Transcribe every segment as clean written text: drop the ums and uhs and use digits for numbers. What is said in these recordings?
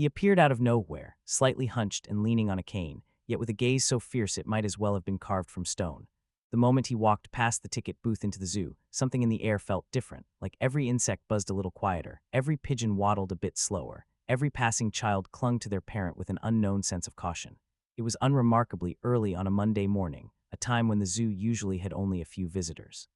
He appeared out of nowhere, slightly hunched and leaning on a cane, yet with a gaze so fierce it might as well have been carved from stone. The moment he walked past the ticket booth into the zoo, something in the air felt different, like every insect buzzed a little quieter, every pigeon waddled a bit slower, every passing child clung to their parent with an unknown sense of caution. It was unremarkably early on a Monday morning, a time when the zoo usually had only a few visitors.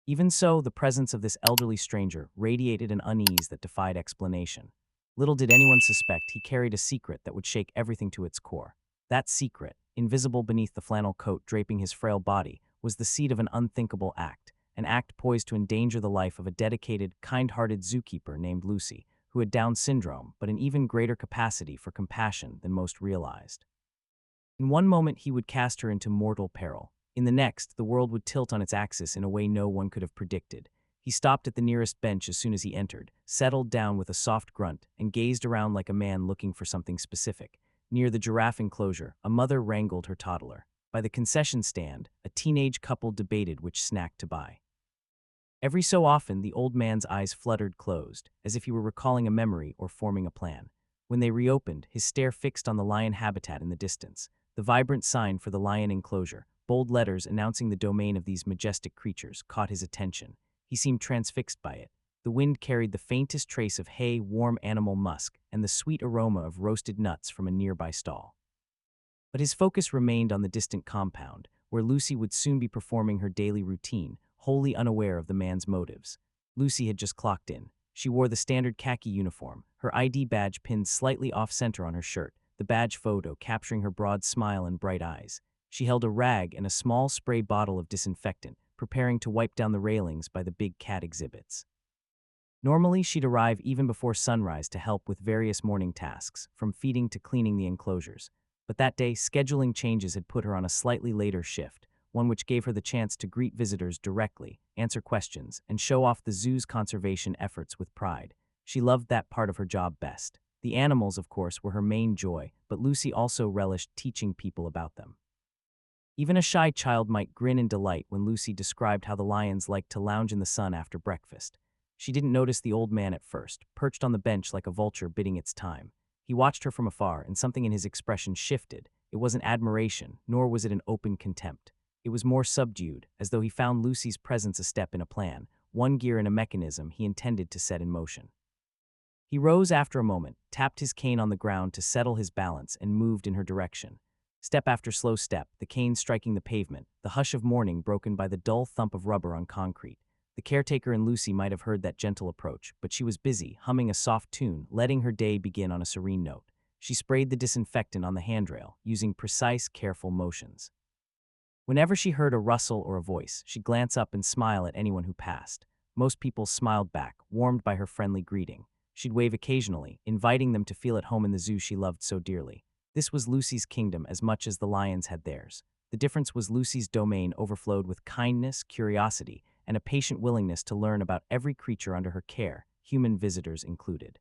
Even so, the presence of this elderly stranger radiated an unease that defied explanation. Little did anyone suspect he carried a secret that would shake everything to its core. That secret, invisible beneath the flannel coat draping his frail body, was the seed of an unthinkable act, an act poised to endanger the life of a dedicated, kind-hearted zookeeper named Lucy, who had Down syndrome but an even greater capacity for compassion than most realized. In one moment he would cast her into mortal peril. In the next, the world would tilt on its axis in a way no one could have predicted. He stopped at the nearest bench as soon as he entered, settled down with a soft grunt, and gazed around like a man looking for something specific. Near the giraffe enclosure, a mother wrangled her toddler. By the concession stand, a teenage couple debated which snack to buy. Every so often, the old man's eyes fluttered closed, as if he were recalling a memory or forming a plan. When they reopened, his stare fixed on the lion habitat in the distance, the vibrant sign for the lion enclosure. Bold letters announcing the domain of these majestic creatures caught his attention. He seemed transfixed by it. The wind carried the faintest trace of hay, warm animal musk, and the sweet aroma of roasted nuts from a nearby stall. But his focus remained on the distant compound, where Lucy would soon be performing her daily routine, wholly unaware of the man's motives. Lucy had just clocked in. She wore the standard khaki uniform, her ID badge pinned slightly off-center on her shirt, the badge photo capturing her broad smile and bright eyes. She held a rag and a small spray bottle of disinfectant, preparing to wipe down the railings by the big cat exhibits. Normally, she'd arrive even before sunrise to help with various morning tasks, from feeding to cleaning the enclosures. But that day, scheduling changes had put her on a slightly later shift, one which gave her the chance to greet visitors directly, answer questions, and show off the zoo's conservation efforts with pride. She loved that part of her job best. The animals, of course, were her main joy, but Lucy also relished teaching people about them. Even a shy child might grin in delight when Lucy described how the lions liked to lounge in the sun after breakfast. She didn't notice the old man at first, perched on the bench like a vulture biding its time. He watched her from afar, and something in his expression shifted. It wasn't admiration, nor was it an open contempt. It was more subdued, as though he found Lucy's presence a step in a plan, one gear in a mechanism he intended to set in motion. He rose after a moment, tapped his cane on the ground to settle his balance, and moved in her direction. Step after slow step, the cane striking the pavement, the hush of morning broken by the dull thump of rubber on concrete. The caretaker and Lucy might have heard that gentle approach, but she was busy, humming a soft tune, letting her day begin on a serene note. She sprayed the disinfectant on the handrail, using precise, careful motions. Whenever she heard a rustle or a voice, she'd glance up and smile at anyone who passed. Most people smiled back, warmed by her friendly greeting. She'd wave occasionally, inviting them to feel at home in the zoo she loved so dearly. This was Lucy's kingdom as much as the lions had theirs. The difference was Lucy's domain overflowed with kindness, curiosity, and a patient willingness to learn about every creature under her care, human visitors included.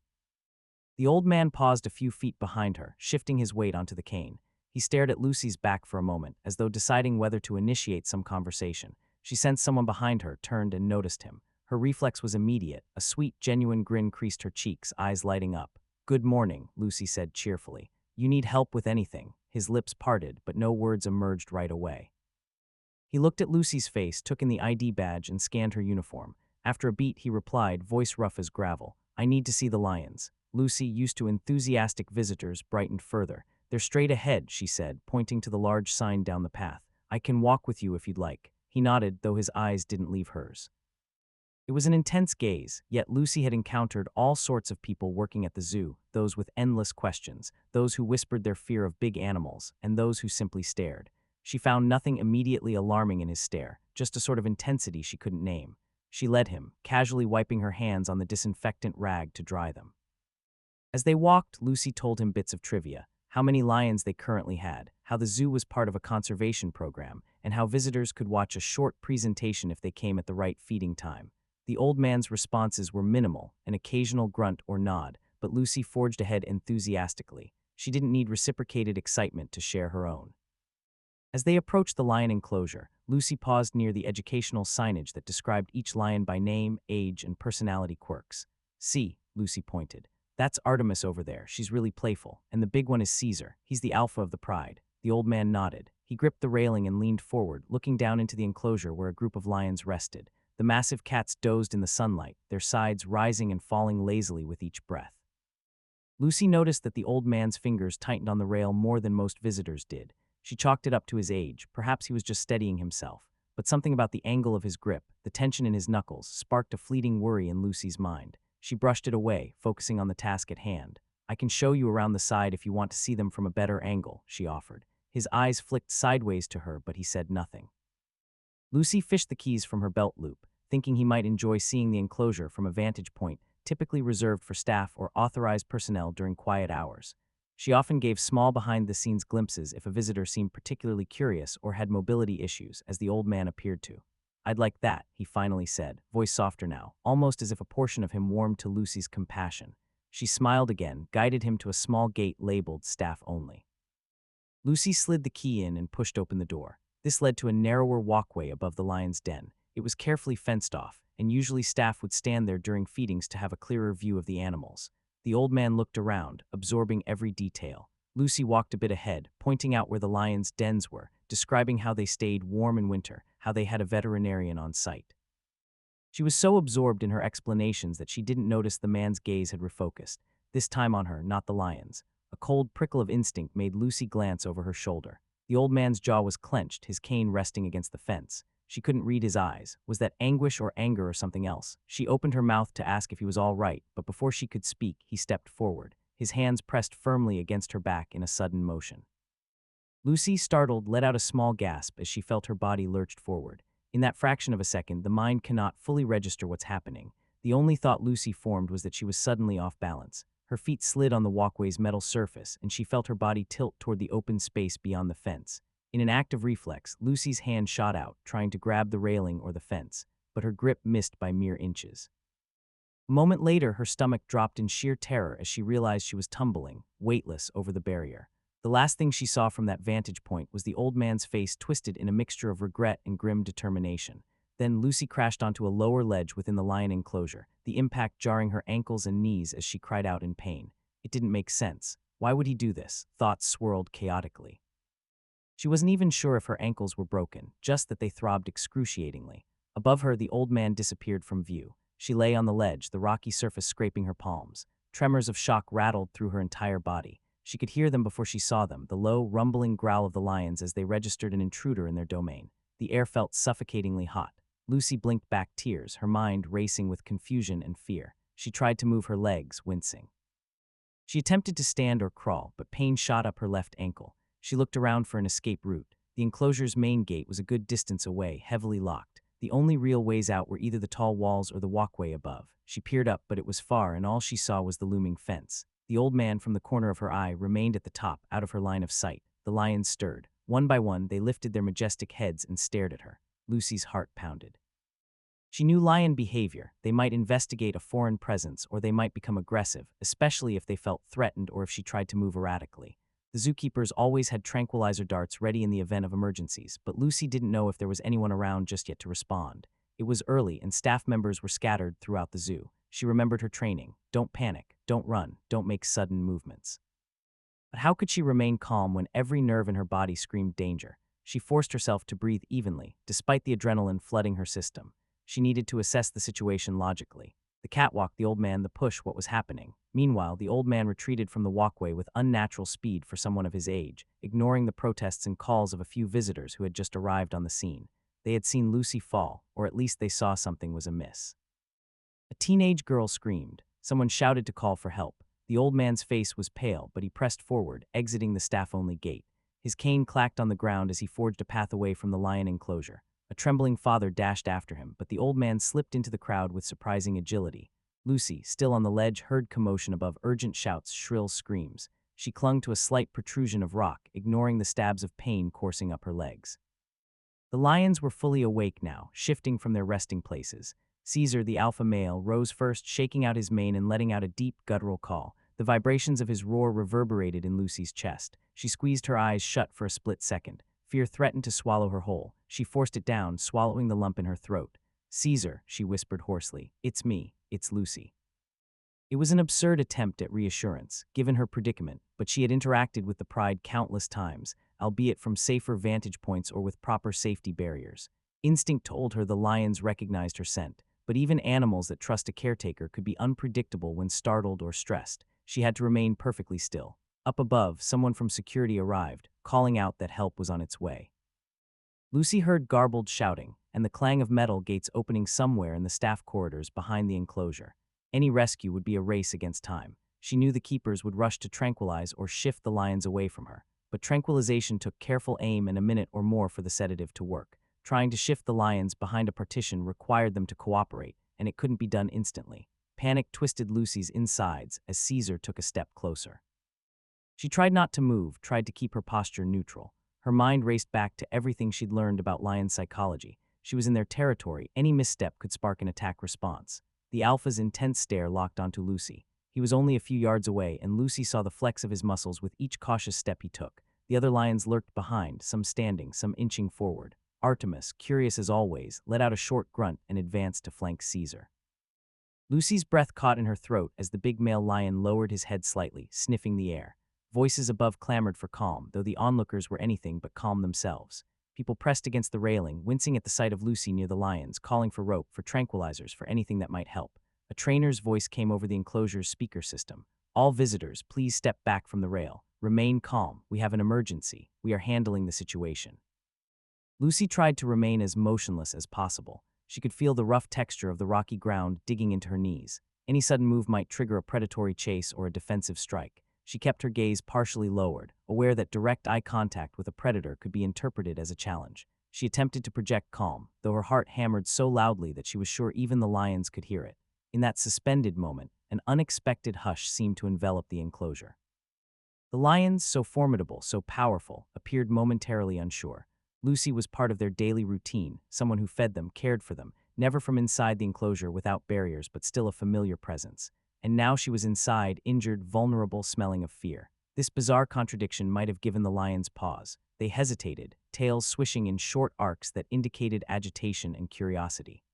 The old man paused a few feet behind her, shifting his weight onto the cane. He stared at Lucy's back for a moment, as though deciding whether to initiate some conversation. She sensed someone behind her, turned and noticed him. Her reflex was immediate. A sweet, genuine grin creased her cheeks, eyes lighting up. "Good morning," Lucy said cheerfully. "You need help with anything?" His lips parted, but no words emerged right away. He looked at Lucy's face, took in the ID badge, and scanned her uniform. After a beat, he replied, voice rough as gravel, "I need to see the lions." Lucy, used to enthusiastic visitors, brightened further. "They're straight ahead," she said, pointing to the large sign down the path. "I can walk with you if you'd like." He nodded, though his eyes didn't leave hers. It was an intense gaze, yet Lucy had encountered all sorts of people working at the zoo, those with endless questions, those who whispered their fear of big animals, and those who simply stared. She found nothing immediately alarming in his stare, just a sort of intensity she couldn't name. She led him, casually wiping her hands on the disinfectant rag to dry them. As they walked, Lucy told him bits of trivia, how many lions they currently had, how the zoo was part of a conservation program, and how visitors could watch a short presentation if they came at the right feeding time. The old man's responses were minimal, an occasional grunt or nod, but Lucy forged ahead enthusiastically. She didn't need reciprocated excitement to share her own. As they approached the lion enclosure, Lucy paused near the educational signage that described each lion by name, age, and personality quirks. "See," Lucy pointed. "That's Artemis over there. She's really playful. And the big one is Caesar. He's the alpha of the pride." The old man nodded. He gripped the railing and leaned forward, looking down into the enclosure where a group of lions rested. The massive cats dozed in the sunlight, their sides rising and falling lazily with each breath. Lucy noticed that the old man's fingers tightened on the rail more than most visitors did. She chalked it up to his age. Perhaps he was just steadying himself. But something about the angle of his grip, the tension in his knuckles, sparked a fleeting worry in Lucy's mind. She brushed it away, focusing on the task at hand. "I can show you around the side if you want to see them from a better angle," she offered. His eyes flicked sideways to her, but he said nothing. Lucy fished the keys from her belt loop, thinking he might enjoy seeing the enclosure from a vantage point typically reserved for staff or authorized personnel during quiet hours. She often gave small behind-the-scenes glimpses if a visitor seemed particularly curious or had mobility issues, as the old man appeared to. "I'd like that," he finally said, voice softer now, almost as if a portion of him warmed to Lucy's compassion. She smiled again, guided him to a small gate labeled "Staff Only." Lucy slid the key in and pushed open the door. This led to a narrower walkway above the lion's den. It was carefully fenced off, and usually staff would stand there during feedings to have a clearer view of the animals. The old man looked around, absorbing every detail. Lucy walked a bit ahead, pointing out where the lions' dens were, describing how they stayed warm in winter, how they had a veterinarian on site. She was so absorbed in her explanations that she didn't notice the man's gaze had refocused, this time on her, not the lions. A cold prickle of instinct made Lucy glance over her shoulder. The old man's jaw was clenched, his cane resting against the fence. She couldn't read his eyes. Was that anguish or anger or something else? She opened her mouth to ask if he was all right, but before she could speak, he stepped forward. His hands pressed firmly against her back in a sudden motion. Lucy, startled, let out a small gasp as she felt her body lurched forward. In that fraction of a second, the mind cannot fully register what's happening. The only thought Lucy formed was that she was suddenly off balance. Her feet slid on the walkway's metal surface, and she felt her body tilt toward the open space beyond the fence. In an act of reflex, Lucy's hand shot out, trying to grab the railing or the fence, but her grip missed by mere inches. A moment later, her stomach dropped in sheer terror as she realized she was tumbling, weightless, over the barrier. The last thing she saw from that vantage point was the old man's face twisted in a mixture of regret and grim determination. Then Lucy crashed onto a lower ledge within the lion enclosure, the impact jarring her ankles and knees as she cried out in pain. It didn't make sense. Why would he do this? Thoughts swirled chaotically. She wasn't even sure if her ankles were broken, just that they throbbed excruciatingly. Above her, the old man disappeared from view. She lay on the ledge, the rocky surface scraping her palms. Tremors of shock rattled through her entire body. She could hear them before she saw them, the low, rumbling growl of the lions as they registered an intruder in their domain. The air felt suffocatingly hot. Lucy blinked back tears, her mind racing with confusion and fear. She tried to move her legs, wincing. She attempted to stand or crawl, but pain shot up her left ankle. She looked around for an escape route. The enclosure's main gate was a good distance away, heavily locked. The only real ways out were either the tall walls or the walkway above. She peered up, but it was far, and all she saw was the looming fence. The old man, from the corner of her eye, remained at the top, out of her line of sight. The lions stirred. One by one, they lifted their majestic heads and stared at her. Lucy's heart pounded. She knew lion behavior. They might investigate a foreign presence, or they might become aggressive, especially if they felt threatened or if she tried to move erratically. The zookeepers always had tranquilizer darts ready in the event of emergencies, but Lucy didn't know if there was anyone around just yet to respond. It was early, and staff members were scattered throughout the zoo. She remembered her training. Don't panic, don't run, don't make sudden movements. But how could she remain calm when every nerve in her body screamed danger? She forced herself to breathe evenly, despite the adrenaline flooding her system. She needed to assess the situation logically. The catwalk, the old man, the push, what was happening. Meanwhile, the old man retreated from the walkway with unnatural speed for someone of his age, ignoring the protests and calls of a few visitors who had just arrived on the scene. They had seen Lucy fall, or at least they saw something was amiss. A teenage girl screamed. Someone shouted to call for help. The old man's face was pale, but he pressed forward, exiting the staff-only gate. His cane clacked on the ground as he forged a path away from the lion enclosure. A trembling father dashed after him, but the old man slipped into the crowd with surprising agility. Lucy, still on the ledge, heard commotion above, urgent shouts, shrill screams. She clung to a slight protrusion of rock, ignoring the stabs of pain coursing up her legs. The lions were fully awake now, shifting from their resting places. Caesar, the alpha male, rose first, shaking out his mane and letting out a deep, guttural call. The vibrations of his roar reverberated in Lucy's chest. She squeezed her eyes shut for a split second. Fear threatened to swallow her whole. She forced it down, swallowing the lump in her throat. "Caesar," she whispered hoarsely. "It's me. It's Lucy." It was an absurd attempt at reassurance, given her predicament, but she had interacted with the pride countless times, albeit from safer vantage points or with proper safety barriers. Instinct told her the lions recognized her scent, but even animals that trust a caretaker could be unpredictable when startled or stressed. She had to remain perfectly still. Up above, someone from security arrived, calling out that help was on its way. Lucy heard garbled shouting and the clang of metal gates opening somewhere in the staff corridors behind the enclosure. Any rescue would be a race against time. She knew the keepers would rush to tranquilize or shift the lions away from her, but tranquilization took careful aim and a minute or more for the sedative to work. Trying to shift the lions behind a partition required them to cooperate, and it couldn't be done instantly. Panic twisted Lucy's insides as Caesar took a step closer. She tried not to move, tried to keep her posture neutral. Her mind raced back to everything she'd learned about lion psychology. She was in their territory. Any misstep could spark an attack response. The alpha's intense stare locked onto Lucy. He was only a few yards away, and Lucy saw the flex of his muscles with each cautious step he took. The other lions lurked behind, some standing, some inching forward. Artemis, curious as always, let out a short grunt and advanced to flank Caesar. Lucy's breath caught in her throat as the big male lion lowered his head slightly, sniffing the air. Voices above clamored for calm, though the onlookers were anything but calm themselves. People pressed against the railing, wincing at the sight of Lucy near the lions, calling for rope, for tranquilizers, for anything that might help. A trainer's voice came over the enclosure's speaker system. All visitors, please step back from the rail. Remain calm. We have an emergency. We are handling the situation. Lucy tried to remain as motionless as possible. She could feel the rough texture of the rocky ground digging into her knees. Any sudden move might trigger a predatory chase or a defensive strike. She kept her gaze partially lowered, aware that direct eye contact with a predator could be interpreted as a challenge. She attempted to project calm, though her heart hammered so loudly that she was sure even the lions could hear it. In that suspended moment, an unexpected hush seemed to envelop the enclosure. The lions, so formidable, so powerful, appeared momentarily unsure. Lucy was part of their daily routine, someone who fed them, cared for them, never from inside the enclosure without barriers, but still a familiar presence. And now she was inside, injured, vulnerable, smelling of fear. This bizarre contradiction might have given the lions pause. They hesitated, tails swishing in short arcs that indicated agitation and curiosity.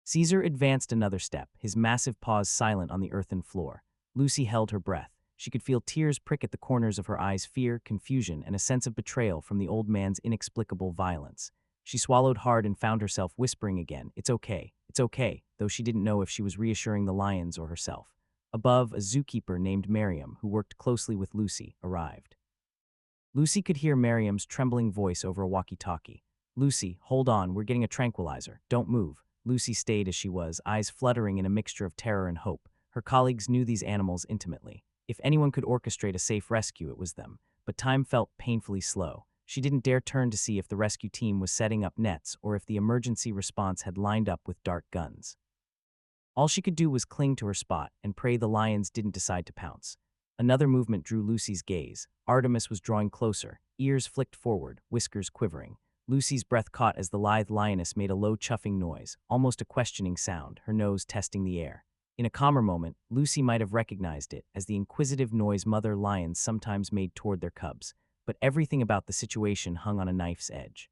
Caesar advanced another step, his massive paws silent on the earthen floor. Lucy held her breath. She could feel tears prick at the corners of her eyes, fear, confusion, and a sense of betrayal from the old man's inexplicable violence. She swallowed hard and found herself whispering again, "It's okay, though she didn't know if she was reassuring the lions or herself. Above, a zookeeper named Miriam, who worked closely with Lucy, arrived. Lucy could hear Miriam's trembling voice over a walkie-talkie. "Lucy, hold on, we're getting a tranquilizer. Don't move." Lucy stayed as she was, eyes fluttering in a mixture of terror and hope. Her colleagues knew these animals intimately. If anyone could orchestrate a safe rescue, it was them. But time felt painfully slow. She didn't dare turn to see if the rescue team was setting up nets or if the emergency response had lined up with dart guns. All she could do was cling to her spot and pray the lions didn't decide to pounce. Another movement drew Lucy's gaze. Artemis was drawing closer, ears flicked forward, whiskers quivering. Lucy's breath caught as the lithe lioness made a low chuffing noise, almost a questioning sound, her nose testing the air. In a calmer moment, Lucy might have recognized it as the inquisitive noise mother lions sometimes made toward their cubs, but everything about the situation hung on a knife's edge.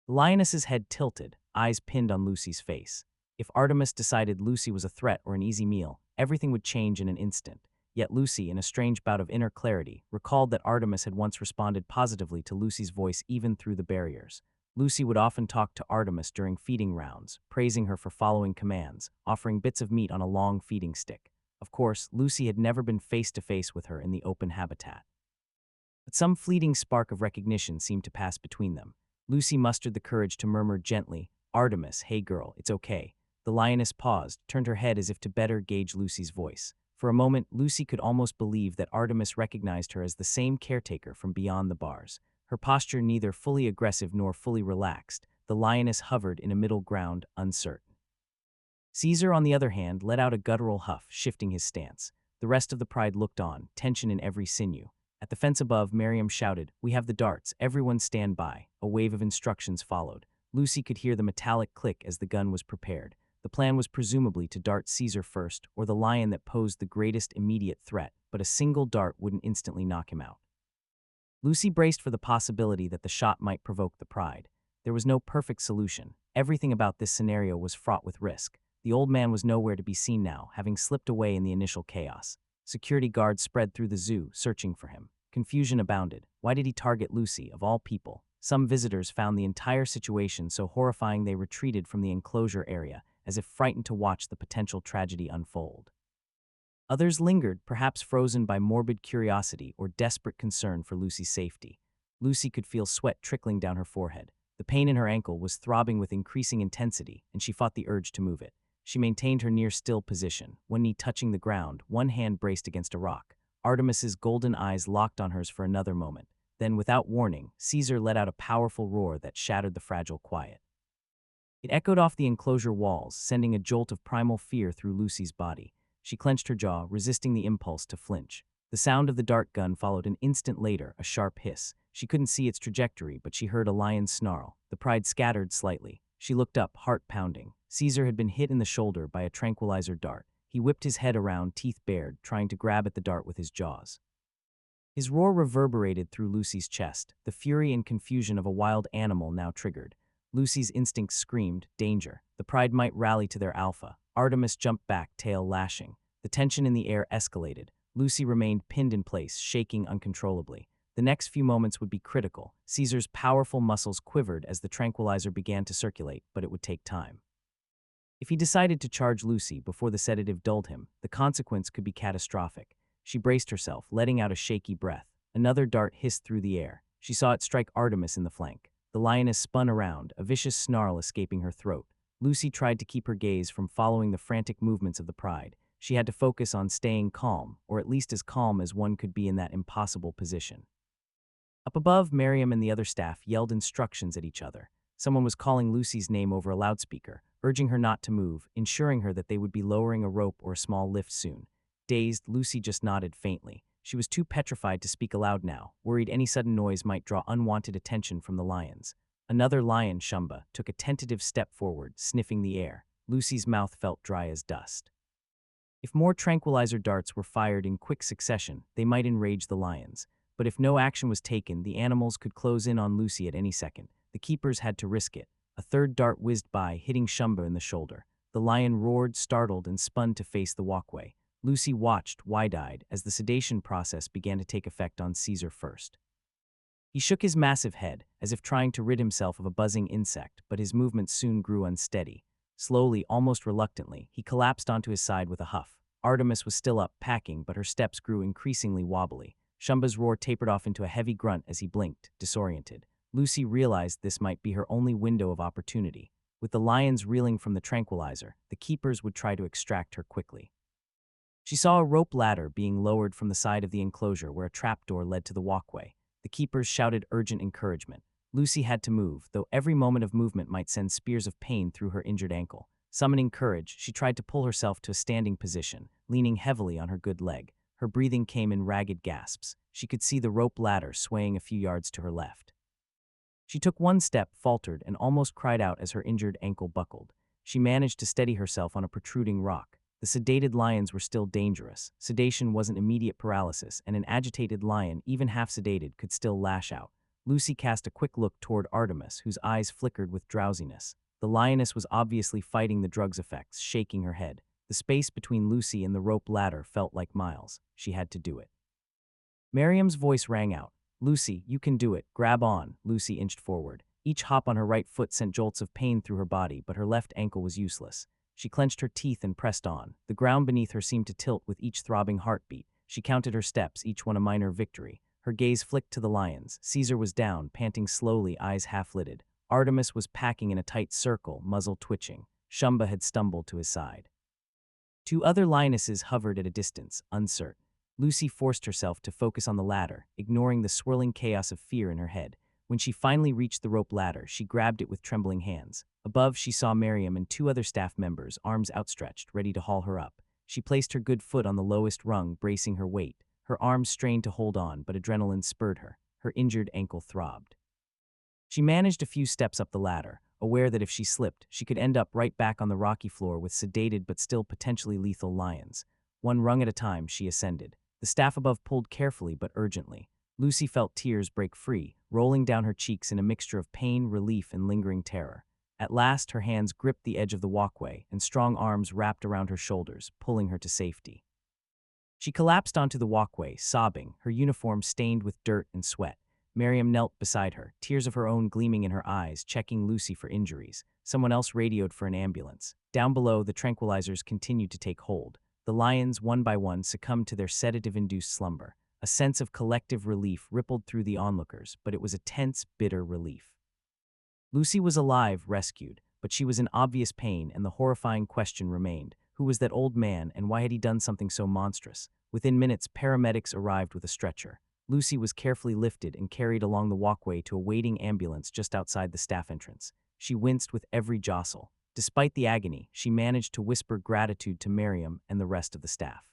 The lioness's head tilted, eyes pinned on Lucy's face. If Artemis decided Lucy was a threat or an easy meal, everything would change in an instant. Yet Lucy, in a strange bout of inner clarity, recalled that Artemis had once responded positively to Lucy's voice even through the barriers. Lucy would often talk to Artemis during feeding rounds, praising her for following commands, offering bits of meat on a long feeding stick. Of course, Lucy had never been face-to-face with her in the open habitat. But some fleeting spark of recognition seemed to pass between them. Lucy mustered the courage to murmur gently, "Artemis, hey girl, it's okay." The lioness paused, turned her head as if to better gauge Lucy's voice. For a moment, Lucy could almost believe that Artemis recognized her as the same caretaker from beyond the bars. Her posture neither fully aggressive nor fully relaxed, the lioness hovered in a middle ground, uncertain. Caesar, on the other hand, let out a guttural huff, shifting his stance. The rest of the pride looked on, tension in every sinew. At the fence above, Miriam shouted, "We have the darts, everyone stand by." A wave of instructions followed. Lucy could hear the metallic click as the gun was prepared. The plan was presumably to dart Caesar first, or the lion that posed the greatest immediate threat, but a single dart wouldn't instantly knock him out. Lucy braced for the possibility that the shot might provoke the pride. There was no perfect solution. Everything about this scenario was fraught with risk. The old man was nowhere to be seen now, having slipped away in the initial chaos. Security guards spread through the zoo, searching for him. Confusion abounded. Why did he target Lucy, of all people? Some visitors found the entire situation so horrifying they retreated from the enclosure area, as if frightened to watch the potential tragedy unfold. Others lingered, perhaps frozen by morbid curiosity or desperate concern for Lucy's safety. Lucy could feel sweat trickling down her forehead. The pain in her ankle was throbbing with increasing intensity, and she fought the urge to move it. She maintained her near-still position, one knee touching the ground, one hand braced against a rock. Artemis's golden eyes locked on hers for another moment. Then, without warning, Caesar let out a powerful roar that shattered the fragile quiet. It echoed off the enclosure walls, sending a jolt of primal fear through Lucy's body. She clenched her jaw, resisting the impulse to flinch. The sound of the dart gun followed an instant later, a sharp hiss. She couldn't see its trajectory, but she heard a lion's snarl. The pride scattered slightly. She looked up, heart pounding. Caesar had been hit in the shoulder by a tranquilizer dart. He whipped his head around, teeth bared, trying to grab at the dart with his jaws. His roar reverberated through Lucy's chest, the fury and confusion of a wild animal now triggered. Lucy's instincts screamed, danger. The pride might rally to their alpha. Artemis jumped back, tail lashing. The tension in the air escalated. Lucy remained pinned in place, shaking uncontrollably. The next few moments would be critical. Caesar's powerful muscles quivered as the tranquilizer began to circulate, but it would take time. If he decided to charge Lucy before the sedative dulled him, the consequence could be catastrophic. She braced herself, letting out a shaky breath. Another dart hissed through the air. She saw it strike Artemis in the flank. The lioness spun around, a vicious snarl escaping her throat. Lucy tried to keep her gaze from following the frantic movements of the pride. She had to focus on staying calm, or at least as calm as one could be in that impossible position. Up above, Miriam and the other staff yelled instructions at each other. Someone was calling Lucy's name over a loudspeaker, urging her not to move, ensuring her that they would be lowering a rope or a small lift soon. Dazed, Lucy just nodded faintly. She was too petrified to speak aloud now, worried any sudden noise might draw unwanted attention from the lions. Another lion, Shumba, took a tentative step forward, sniffing the air. Lucy's mouth felt dry as dust. If more tranquilizer darts were fired in quick succession, they might enrage the lions. But if no action was taken, the animals could close in on Lucy at any second. The keepers had to risk it. A third dart whizzed by, hitting Shumba in the shoulder. The lion roared, startled, and spun to face the walkway. Lucy watched, wide-eyed, as the sedation process began to take effect on Caesar first. He shook his massive head, as if trying to rid himself of a buzzing insect, but his movements soon grew unsteady. Slowly, almost reluctantly, he collapsed onto his side with a huff. Artemis was still up, packing, but her steps grew increasingly wobbly. Shumba's roar tapered off into a heavy grunt as he blinked, disoriented. Lucy realized this might be her only window of opportunity. With the lions reeling from the tranquilizer, the keepers would try to extract her quickly. She saw a rope ladder being lowered from the side of the enclosure where a trapdoor led to the walkway. The keepers shouted urgent encouragement. Lucy had to move, though every moment of movement might send spears of pain through her injured ankle. Summoning courage, she tried to pull herself to a standing position, leaning heavily on her good leg. Her breathing came in ragged gasps. She could see the rope ladder swaying a few yards to her left. She took one step, faltered, and almost cried out as her injured ankle buckled. She managed to steady herself on a protruding rock. The sedated lions were still dangerous. Sedation wasn't immediate paralysis, and an agitated lion, even half sedated, could still lash out. Lucy cast a quick look toward Artemis, whose eyes flickered with drowsiness. The lioness was obviously fighting the drug's effects, shaking her head. The space between Lucy and the rope ladder felt like miles. She had to do it. Miriam's voice rang out. "Lucy, you can do it. Grab on." Lucy inched forward. Each hop on her right foot sent jolts of pain through her body, but her left ankle was useless. She clenched her teeth and pressed on. The ground beneath her seemed to tilt with each throbbing heartbeat. She counted her steps, each one a minor victory. Her gaze flicked to the lions. Caesar was down, panting slowly, eyes half-lidded. Artemis was packing in a tight circle, muzzle twitching. Shumba had stumbled to his side. Two other lionesses hovered at a distance, uncertain. Lucy forced herself to focus on the ladder, ignoring the swirling chaos of fear in her head. When she finally reached the rope ladder, she grabbed it with trembling hands. Above, she saw Miriam and two other staff members, arms outstretched, ready to haul her up. She placed her good foot on the lowest rung, bracing her weight. Her arms strained to hold on, but adrenaline spurred her. Her injured ankle throbbed. She managed a few steps up the ladder, aware that if she slipped, she could end up right back on the rocky floor with sedated but still potentially lethal lions. One rung at a time, she ascended. The staff above pulled carefully but urgently. Lucy felt tears break free, rolling down her cheeks in a mixture of pain, relief, and lingering terror. At last, her hands gripped the edge of the walkway, and strong arms wrapped around her shoulders, pulling her to safety. She collapsed onto the walkway, sobbing, her uniform stained with dirt and sweat. Miriam knelt beside her, tears of her own gleaming in her eyes, checking Lucy for injuries. Someone else radioed for an ambulance. Down below, the tranquilizers continued to take hold. The lions, one by one, succumbed to their sedative-induced slumber. A sense of collective relief rippled through the onlookers, but it was a tense, bitter relief. Lucy was alive, rescued, but she was in obvious pain, and the horrifying question remained. Who was that old man, and why had he done something so monstrous? Within minutes, paramedics arrived with a stretcher. Lucy was carefully lifted and carried along the walkway to a waiting ambulance just outside the staff entrance. She winced with every jostle. Despite the agony, she managed to whisper gratitude to Miriam and the rest of the staff.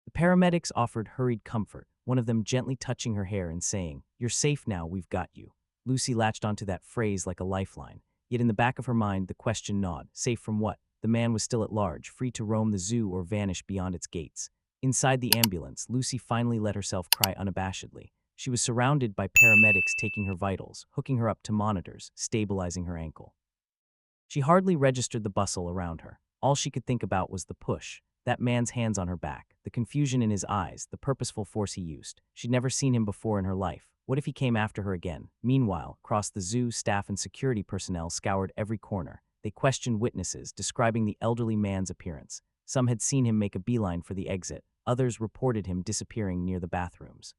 The paramedics offered hurried comfort, one of them gently touching her hair and saying, "You're safe now, we've got you." Lucy latched onto that phrase like a lifeline. Yet in the back of her mind, the question gnawed. Safe from what? The man was still at large, free to roam the zoo or vanish beyond its gates. Inside the ambulance, Lucy finally let herself cry unabashedly. She was surrounded by paramedics taking her vitals, hooking her up to monitors, stabilizing her ankle. She hardly registered the bustle around her. All she could think about was the push, that man's hands on her back, the confusion in his eyes, the purposeful force he used. She'd never seen him before in her life. What if he came after her again? Meanwhile, across the zoo, staff and security personnel scoured every corner. They questioned witnesses, describing the elderly man's appearance. Some had seen him make a beeline for the exit. Others reported him disappearing near the bathrooms.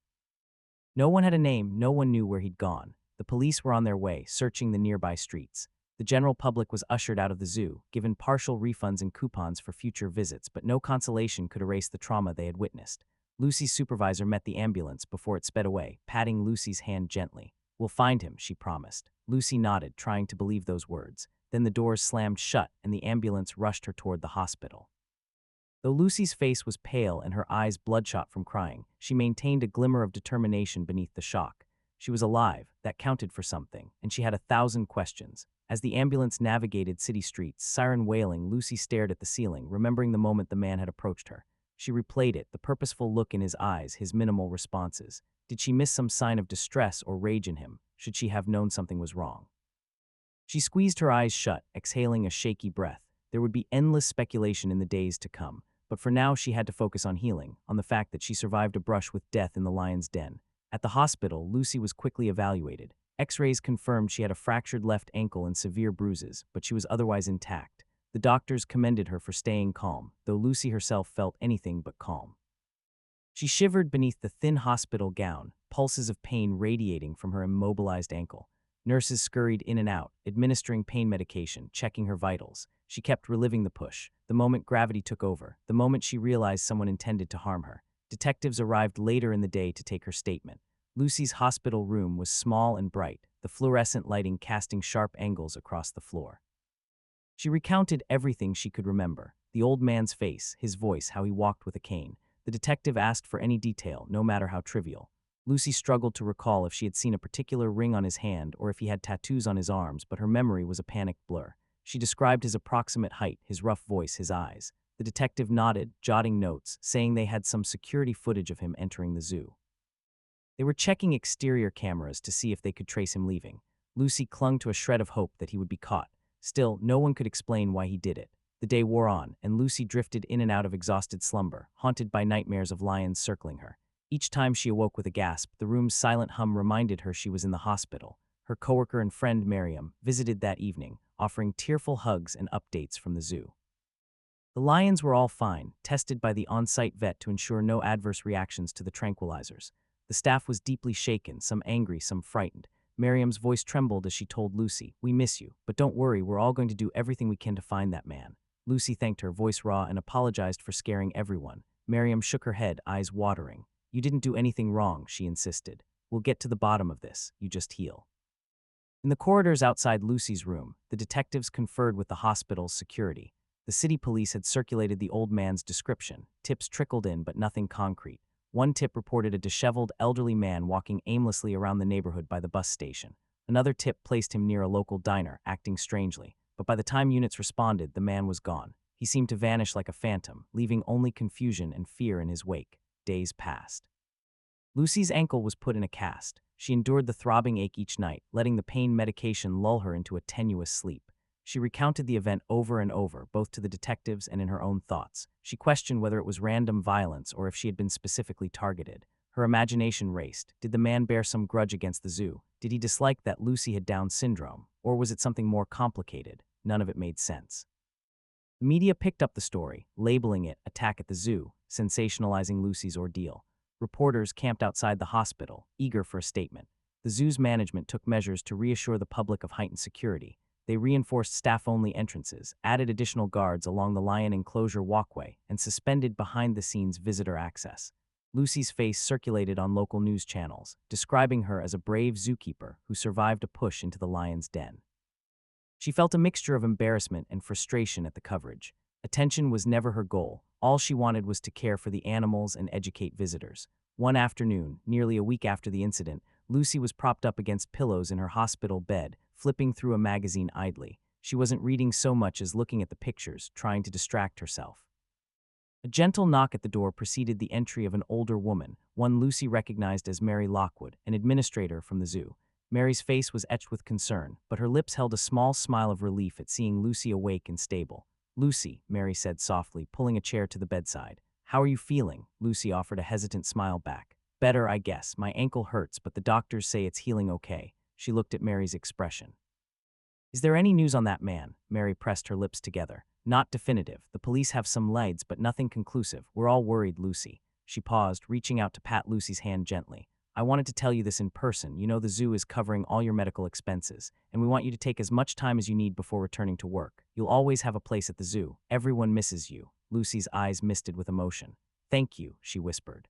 No one had a name, no one knew where he'd gone. The police were on their way, searching the nearby streets. The general public was ushered out of the zoo, given partial refunds and coupons for future visits, but no consolation could erase the trauma they had witnessed. Lucy's supervisor met the ambulance before it sped away, patting Lucy's hand gently. "We'll find him," she promised. Lucy nodded, trying to believe those words. Then the doors slammed shut, and the ambulance rushed her toward the hospital. Though Lucy's face was pale and her eyes bloodshot from crying, she maintained a glimmer of determination beneath the shock. She was alive, that counted for something, and she had 1,000 questions. As the ambulance navigated city streets, siren wailing, Lucy stared at the ceiling, remembering the moment the man had approached her. She replayed it, the purposeful look in his eyes, his minimal responses. Did she miss some sign of distress or rage in him? Should she have known something was wrong? She squeezed her eyes shut, exhaling a shaky breath. There would be endless speculation in the days to come, but for now she had to focus on healing, on the fact that she survived a brush with death in the lion's den. At the hospital, Lucy was quickly evaluated. X-rays confirmed she had a fractured left ankle and severe bruises, but she was otherwise intact. The doctors commended her for staying calm, though Lucy herself felt anything but calm. She shivered beneath the thin hospital gown, pulses of pain radiating from her immobilized ankle. Nurses scurried in and out, administering pain medication, checking her vitals. She kept reliving the push, the moment gravity took over, the moment she realized someone intended to harm her. Detectives arrived later in the day to take her statement. Lucy's hospital room was small and bright, the fluorescent lighting casting sharp angles across the floor. She recounted everything she could remember. The old man's face, his voice, how he walked with a cane. The detective asked for any detail, no matter how trivial. Lucy struggled to recall if she had seen a particular ring on his hand or if he had tattoos on his arms, but her memory was a panicked blur. She described his approximate height, his rough voice, his eyes. The detective nodded, jotting notes, saying they had some security footage of him entering the zoo. They were checking exterior cameras to see if they could trace him leaving. Lucy clung to a shred of hope that he would be caught. Still, no one could explain why he did it. The day wore on, and Lucy drifted in and out of exhausted slumber, haunted by nightmares of lions circling her. Each time she awoke with a gasp, the room's silent hum reminded her she was in the hospital. Her coworker and friend Miriam visited that evening, offering tearful hugs and updates from the zoo. The lions were all fine, tested by the on-site vet to ensure no adverse reactions to the tranquilizers. The staff was deeply shaken, some angry, some frightened. Miriam's voice trembled as she told Lucy, "We miss you, but don't worry, we're all going to do everything we can to find that man." Lucy thanked her, voice raw, and apologized for scaring everyone. Miriam shook her head, eyes watering. "You didn't do anything wrong," she insisted. "We'll get to the bottom of this. You just heal." In the corridors outside Lucy's room, the detectives conferred with the hospital's security. The city police had circulated the old man's description. Tips trickled in, but nothing concrete. One tip reported a disheveled elderly man walking aimlessly around the neighborhood by the bus station. Another tip placed him near a local diner, acting strangely. But by the time units responded, the man was gone. He seemed to vanish like a phantom, leaving only confusion and fear in his wake. Days passed. Lucy's ankle was put in a cast. She endured the throbbing ache each night, letting the pain medication lull her into a tenuous sleep. She recounted the event over and over, both to the detectives and in her own thoughts. She questioned whether it was random violence or if she had been specifically targeted. Her imagination raced. Did the man bear some grudge against the zoo? Did he dislike that Lucy had Down syndrome? Or was it something more complicated? None of it made sense. The media picked up the story, labeling it "Attack at the Zoo," sensationalizing Lucy's ordeal. Reporters camped outside the hospital, eager for a statement. The zoo's management took measures to reassure the public of heightened security. They reinforced staff-only entrances, added additional guards along the lion enclosure walkway, and suspended behind-the-scenes visitor access. Lucy's face circulated on local news channels, describing her as a brave zookeeper who survived a push into the lion's den. She felt a mixture of embarrassment and frustration at the coverage. Attention was never her goal. All she wanted was to care for the animals and educate visitors. One afternoon, nearly a week after the incident, Lucy was propped up against pillows in her hospital bed, flipping through a magazine idly. She wasn't reading so much as looking at the pictures, trying to distract herself. A gentle knock at the door preceded the entry of an older woman, one Lucy recognized as Mary Lockwood, an administrator from the zoo. Mary's face was etched with concern, but her lips held a small smile of relief at seeing Lucy awake and stable. "Lucy," Mary said softly, pulling a chair to the bedside. "How are you feeling?" Lucy offered a hesitant smile back. "Better, I guess. My ankle hurts, but the doctors say it's healing okay." She looked at Mary's expression. "Is there any news on that man?" Mary pressed her lips together. "Not definitive. The police have some leads, but nothing conclusive. We're all worried, Lucy." She paused, reaching out to pat Lucy's hand gently. "I wanted to tell you this in person. You know the zoo is covering all your medical expenses, and we want you to take as much time as you need before returning to work. You'll always have a place at the zoo. Everyone misses you." Lucy's eyes misted with emotion. "Thank you," she whispered.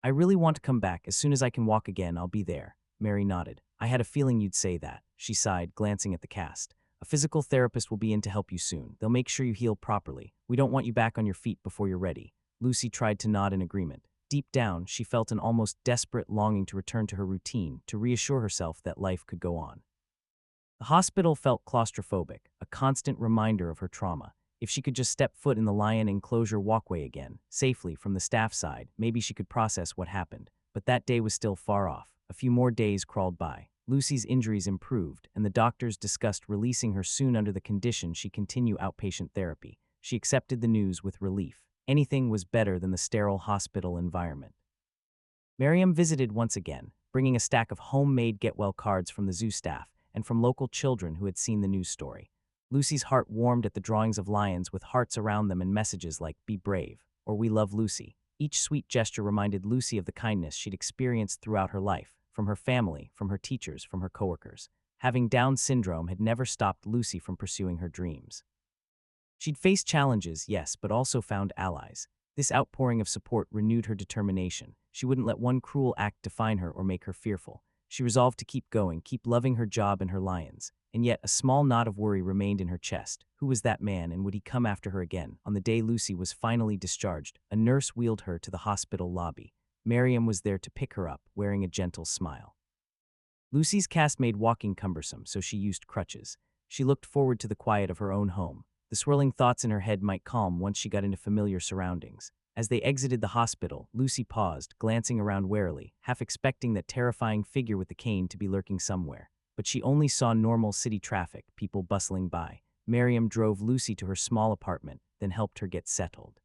"I really want to come back. As soon as I can walk again, I'll be there." Mary nodded. "I had a feeling you'd say that," she sighed, glancing at the cast. "A physical therapist will be in to help you soon. They'll make sure you heal properly. We don't want you back on your feet before you're ready." Lucy tried to nod in agreement. Deep down, she felt an almost desperate longing to return to her routine, to reassure herself that life could go on. The hospital felt claustrophobic, a constant reminder of her trauma. If she could just step foot in the lion enclosure walkway again, safely from the staff side, maybe she could process what happened. But that day was still far off. A few more days crawled by. Lucy's injuries improved, and the doctors discussed releasing her soon under the condition she continue outpatient therapy. She accepted the news with relief. Anything was better than the sterile hospital environment. Miriam visited once again, bringing a stack of homemade get-well cards from the zoo staff and from local children who had seen the news story. Lucy's heart warmed at the drawings of lions with hearts around them and messages like "Be brave" or "We love Lucy." Each sweet gesture reminded Lucy of the kindness she'd experienced throughout her life, from her family, from her teachers, from her coworkers. Having Down syndrome had never stopped Lucy from pursuing her dreams. She'd faced challenges, yes, but also found allies. This outpouring of support renewed her determination. She wouldn't let one cruel act define her or make her fearful. She resolved to keep going, keep loving her job and her lions. And yet, a small knot of worry remained in her chest. Who was that man, and would he come after her again? On the day Lucy was finally discharged, a nurse wheeled her to the hospital lobby. Miriam was there to pick her up, wearing a gentle smile. Lucy's cast made walking cumbersome, so she used crutches. She looked forward to the quiet of her own home. The swirling thoughts in her head might calm once she got into familiar surroundings. As they exited the hospital, Lucy paused, glancing around warily, half expecting that terrifying figure with the cane to be lurking somewhere. But she only saw normal city traffic, people bustling by. Miriam drove Lucy to her small apartment, then helped her get settled.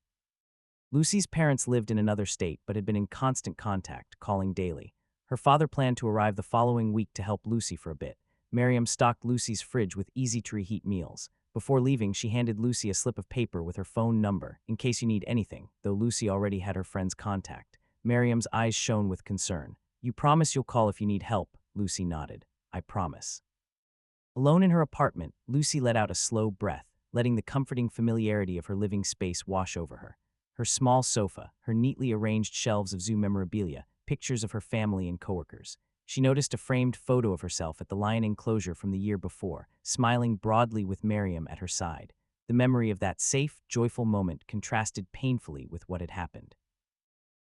Lucy's parents lived in another state but had been in constant contact, calling daily. Her father planned to arrive the following week to help Lucy for a bit. Miriam stocked Lucy's fridge with easy-to-reheat meals. Before leaving, she handed Lucy a slip of paper with her phone number, in case you need anything, though Lucy already had her friend's contact. Miriam's eyes shone with concern. "You promise you'll call if you need help?" Lucy nodded. "I promise." Alone in her apartment, Lucy let out a slow breath, letting the comforting familiarity of her living space wash over her. Her small sofa, her neatly arranged shelves of zoo memorabilia, pictures of her family and coworkers. She noticed a framed photo of herself at the lion enclosure from the year before, smiling broadly with Miriam at her side. The memory of that safe, joyful moment contrasted painfully with what had happened.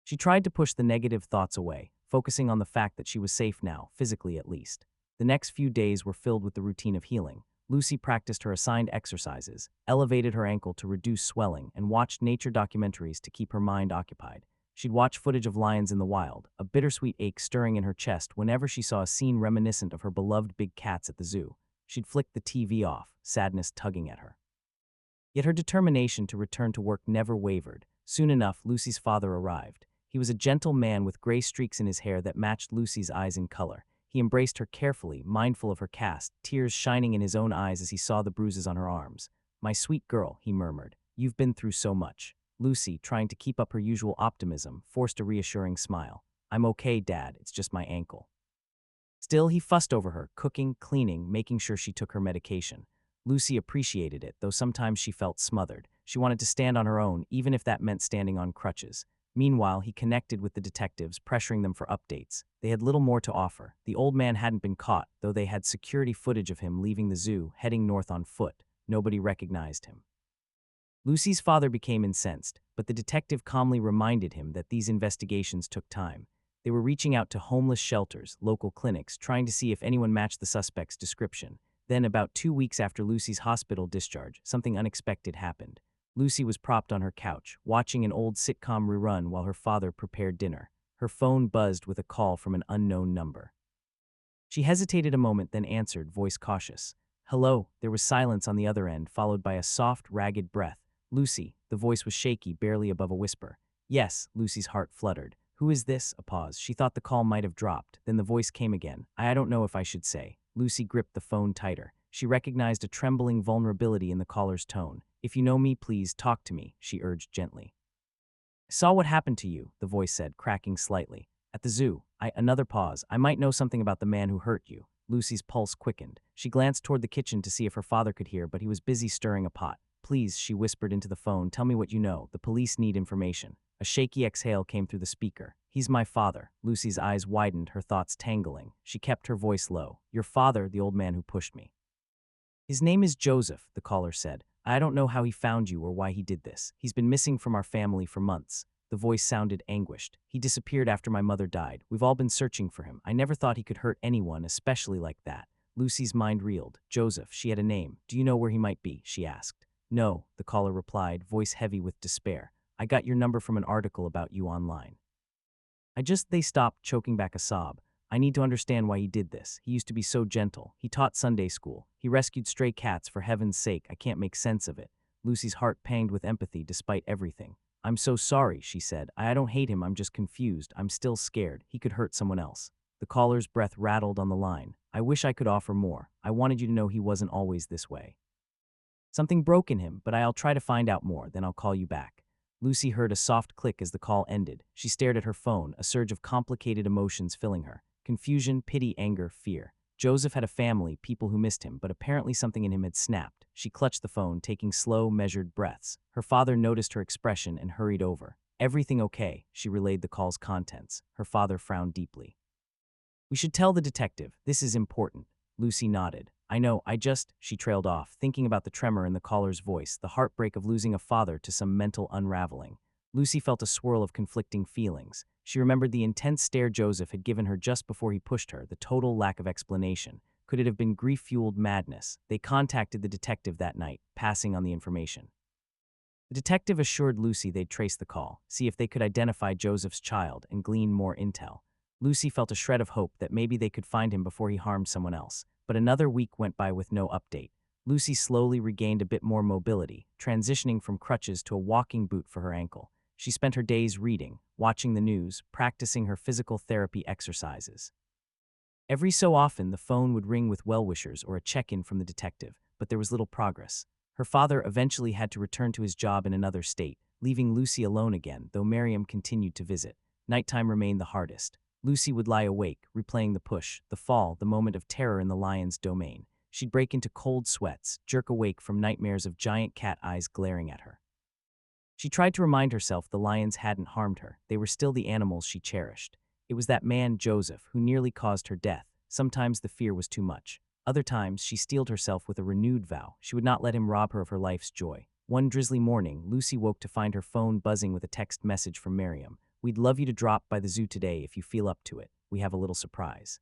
She tried to push the negative thoughts away, focusing on the fact that she was safe now, physically at least. The next few days were filled with the routine of healing. Lucy practiced her assigned exercises, elevated her ankle to reduce swelling, and watched nature documentaries to keep her mind occupied. She'd watch footage of lions in the wild, a bittersweet ache stirring in her chest whenever she saw a scene reminiscent of her beloved big cats at the zoo. She'd flicked the TV off, sadness tugging at her. Yet her determination to return to work never wavered. Soon enough, Lucy's father arrived. He was a gentle man with gray streaks in his hair that matched Lucy's eyes in color. He embraced her carefully, mindful of her cast, tears shining in his own eyes as he saw the bruises on her arms. "My sweet girl," he murmured, "you've been through so much." Lucy, trying to keep up her usual optimism, forced a reassuring smile. "I'm okay, Dad, it's just my ankle." Still, he fussed over her, cooking, cleaning, making sure she took her medication. Lucy appreciated it, though sometimes she felt smothered. She wanted to stand on her own, even if that meant standing on crutches. Meanwhile, he connected with the detectives, pressuring them for updates. They had little more to offer. The old man hadn't been caught, though they had security footage of him leaving the zoo, heading north on foot. Nobody recognized him. Lucy's father became incensed, but the detective calmly reminded him that these investigations took time. They were reaching out to homeless shelters, local clinics, trying to see if anyone matched the suspect's description. Then, about 2 weeks after Lucy's hospital discharge, something unexpected happened. Lucy was propped on her couch, watching an old sitcom rerun while her father prepared dinner. Her phone buzzed with a call from an unknown number. She hesitated a moment, then answered, voice cautious. "Hello." There was silence on the other end, followed by a soft, ragged breath. "Lucy." The voice was shaky, barely above a whisper. "Yes." Lucy's heart fluttered. "Who is this?" A pause. She thought the call might have dropped. Then the voice came again. I don't know if I should say." Lucy gripped the phone tighter. She recognized a trembling vulnerability in the caller's tone. "If you know me, please talk to me," she urged gently. "I saw what happened to you," the voice said, cracking slightly. "At the zoo. Another pause. "I might know something about the man who hurt you." Lucy's pulse quickened. She glanced toward the kitchen to see if her father could hear, but he was busy stirring a pot. "Please," she whispered into the phone, "tell me what you know. The police need information." A shaky exhale came through the speaker. "He's my father." Lucy's eyes widened, her thoughts tangling. She kept her voice low. "Your father, the old man who pushed me." "His name is Joseph," the caller said. "I don't know how he found you or why he did this. He's been missing from our family for months." The voice sounded anguished. "He disappeared after my mother died. We've all been searching for him. I never thought he could hurt anyone, especially like that." Lucy's mind reeled. Joseph, she had a name. "Do you know where he might be?" she asked. "No," the caller replied, voice heavy with despair. "I got your number from an article about you online." They stopped, choking back a sob. "I need to understand why he did this. He used to be so gentle. He taught Sunday school. He rescued stray cats, for heaven's sake. I can't make sense of it." Lucy's heart panged with empathy despite everything. "I'm so sorry," she said. I don't hate him, I'm just confused. I'm still scared. He could hurt someone else." The caller's breath rattled on the line. "I wish I could offer more. I wanted you to know he wasn't always this way. Something broke in him, but I'll try to find out more, then I'll call you back." Lucy heard a soft click as the call ended. She stared at her phone, a surge of complicated emotions filling her. Confusion, pity, anger, fear. Joseph had a family, people who missed him, but apparently something in him had snapped. She clutched the phone, taking slow, measured breaths. Her father noticed her expression and hurried over. "Everything okay?" She relayed the call's contents. Her father frowned deeply. "We should tell the detective. This is important." Lucy nodded. "I know, she trailed off, thinking about the tremor in the caller's voice, the heartbreak of losing a father to some mental unraveling. Lucy felt a swirl of conflicting feelings. She remembered the intense stare Joseph had given her just before he pushed her, the total lack of explanation. Could it have been grief-fueled madness? They contacted the detective that night, passing on the information. The detective assured Lucy they'd trace the call, see if they could identify Joseph's child, and glean more intel. Lucy felt a shred of hope that maybe they could find him before he harmed someone else. But another week went by with no update. Lucy slowly regained a bit more mobility, transitioning from crutches to a walking boot for her ankle. She spent her days reading, watching the news, practicing her physical therapy exercises. Every so often, the phone would ring with well-wishers or a check-in from the detective, but there was little progress. Her father eventually had to return to his job in another state, leaving Lucy alone again, though Miriam continued to visit. Nighttime remained the hardest. Lucy would lie awake, replaying the push, the fall, the moment of terror in the lion's domain. She'd break into cold sweats, jerk awake from nightmares of giant cat eyes glaring at her. She tried to remind herself the lions hadn't harmed her. They were still the animals she cherished. It was that man, Joseph, who nearly caused her death. Sometimes the fear was too much. Other times, she steeled herself with a renewed vow. She would not let him rob her of her life's joy. One drizzly morning, Lucy woke to find her phone buzzing with a text message from Miriam. "We'd love you to drop by the zoo today if you feel up to it. We have a little surprise."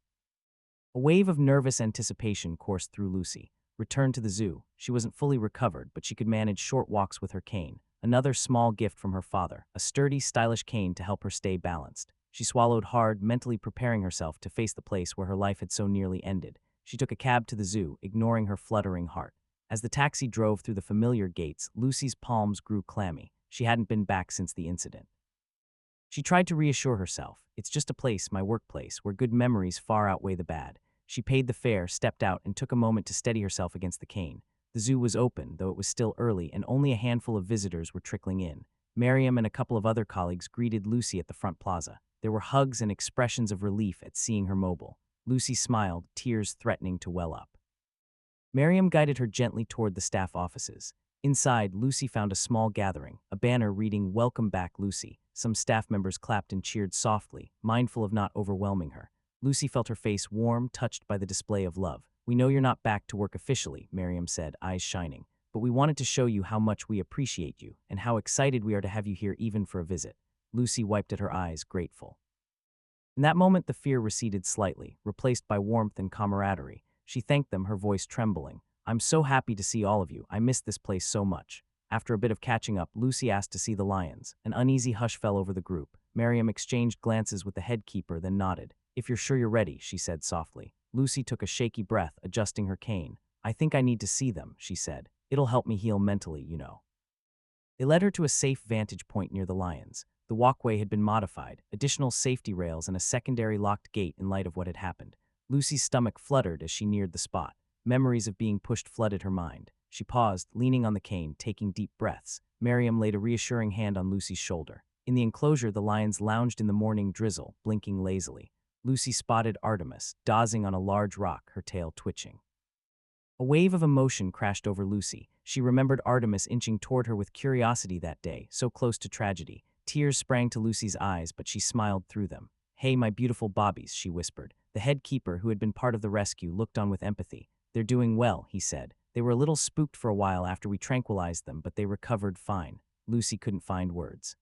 A wave of nervous anticipation coursed through Lucy. Return to the zoo. She wasn't fully recovered, but she could manage short walks with her cane. Another small gift from her father, a sturdy, stylish cane to help her stay balanced. She swallowed hard, mentally preparing herself to face the place where her life had so nearly ended. She took a cab to the zoo, ignoring her fluttering heart. As the taxi drove through the familiar gates, Lucy's palms grew clammy. She hadn't been back since the incident. She tried to reassure herself. It's just a place, my workplace, where good memories far outweigh the bad. She paid the fare, stepped out, and took a moment to steady herself against the cane. The zoo was open, though it was still early, and only a handful of visitors were trickling in. Miriam and a couple of other colleagues greeted Lucy at the front plaza. There were hugs and expressions of relief at seeing her mobile. Lucy smiled, tears threatening to well up. Miriam guided her gently toward the staff offices. Inside, Lucy found a small gathering, a banner reading "Welcome back, Lucy." Some staff members clapped and cheered softly, mindful of not overwhelming her. Lucy felt her face warm, touched by the display of love. "We know you're not back to work officially," Miriam said, eyes shining, "but we wanted to show you how much we appreciate you and how excited we are to have you here even for a visit." Lucy wiped at her eyes, grateful. In that moment, the fear receded slightly, replaced by warmth and camaraderie. She thanked them, her voice trembling. "I'm so happy to see all of you. I missed this place so much." After a bit of catching up, Lucy asked to see the lions. An uneasy hush fell over the group. Miriam exchanged glances with the head keeper, then nodded. "If you're sure you're ready," she said softly. Lucy took a shaky breath, adjusting her cane. "I think I need to see them," she said. "It'll help me heal mentally, you know." They led her to a safe vantage point near the lions. The walkway had been modified, additional safety rails and a secondary locked gate in light of what had happened. Lucy's stomach fluttered as she neared the spot. Memories of being pushed flooded her mind. She paused, leaning on the cane, taking deep breaths. Miriam laid a reassuring hand on Lucy's shoulder. In the enclosure, the lions lounged in the morning drizzle, blinking lazily. Lucy spotted Artemis, dozing on a large rock, her tail twitching. A wave of emotion crashed over Lucy. She remembered Artemis inching toward her with curiosity that day, so close to tragedy. Tears sprang to Lucy's eyes, but she smiled through them. "Hey, my beautiful bobbies," she whispered. The head keeper, who had been part of the rescue, looked on with empathy. "They're doing well," he said. "They were a little spooked for a while after we tranquilized them, but they recovered fine." Lucy couldn't find words.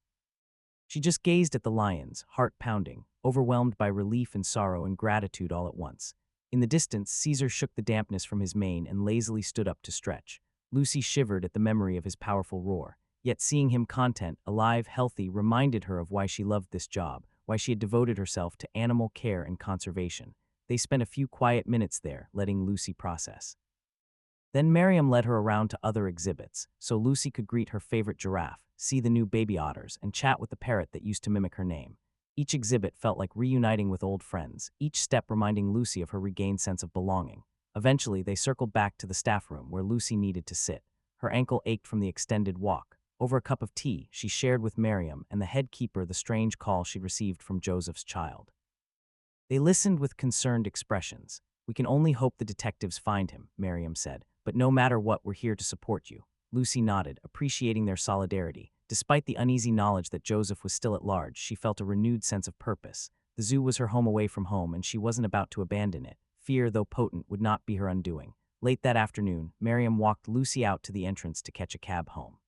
She just gazed at the lions, heart pounding, overwhelmed by relief and sorrow and gratitude all at once. In the distance, Caesar shook the dampness from his mane and lazily stood up to stretch. Lucy shivered at the memory of his powerful roar. Yet seeing him content, alive, healthy, reminded her of why she loved this job, why she had devoted herself to animal care and conservation. They spent a few quiet minutes there, letting Lucy process. Then Miriam led her around to other exhibits, so Lucy could greet her favorite giraffe, see the new baby otters, and chat with the parrot that used to mimic her name. Each exhibit felt like reuniting with old friends, each step reminding Lucy of her regained sense of belonging. Eventually, they circled back to the staff room where Lucy needed to sit. Her ankle ached from the extended walk. Over a cup of tea, she shared with Miriam and the head keeper the strange call she'd received from Joseph's child. They listened with concerned expressions. "We can only hope the detectives find him," Miriam said. "But no matter what, we're here to support you." Lucy nodded, appreciating their solidarity. Despite the uneasy knowledge that Joseph was still at large, she felt a renewed sense of purpose. The zoo was her home away from home, and she wasn't about to abandon it. Fear, though potent, would not be her undoing. Late that afternoon, Miriam walked Lucy out to the entrance to catch a cab home.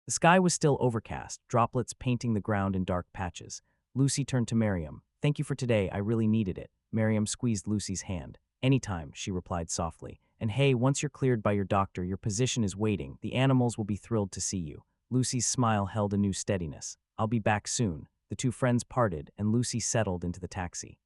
The sky was still overcast, droplets painting the ground in dark patches. Lucy turned to Miriam. "Thank you for today, I really needed it." Miriam squeezed Lucy's hand. "Anytime," she replied softly. "And hey, once you're cleared by your doctor, your position is waiting. The animals will be thrilled to see you." Lucy's smile held a new steadiness. "I'll be back soon." The two friends parted, and Lucy settled into the taxi.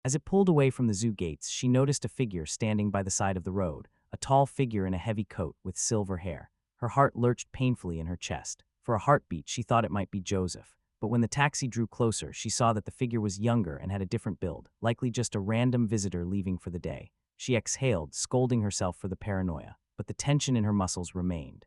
As it pulled away from the zoo gates, she noticed a figure standing by the side of the road, a tall figure in a heavy coat with silver hair. Her heart lurched painfully in her chest. For a heartbeat, she thought it might be Joseph. But when the taxi drew closer, she saw that the figure was younger and had a different build, likely just a random visitor leaving for the day. She exhaled, scolding herself for the paranoia, but the tension in her muscles remained.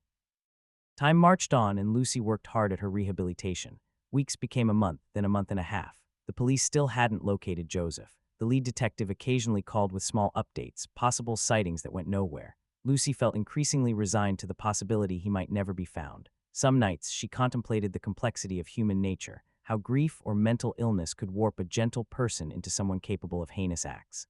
Time marched on, and Lucy worked hard at her rehabilitation. Weeks became a month, then a month and a half. The police still hadn't located Joseph. The lead detective occasionally called with small updates, possible sightings that went nowhere. Lucy felt increasingly resigned to the possibility he might never be found. Some nights, she contemplated the complexity of human nature, how grief or mental illness could warp a gentle person into someone capable of heinous acts.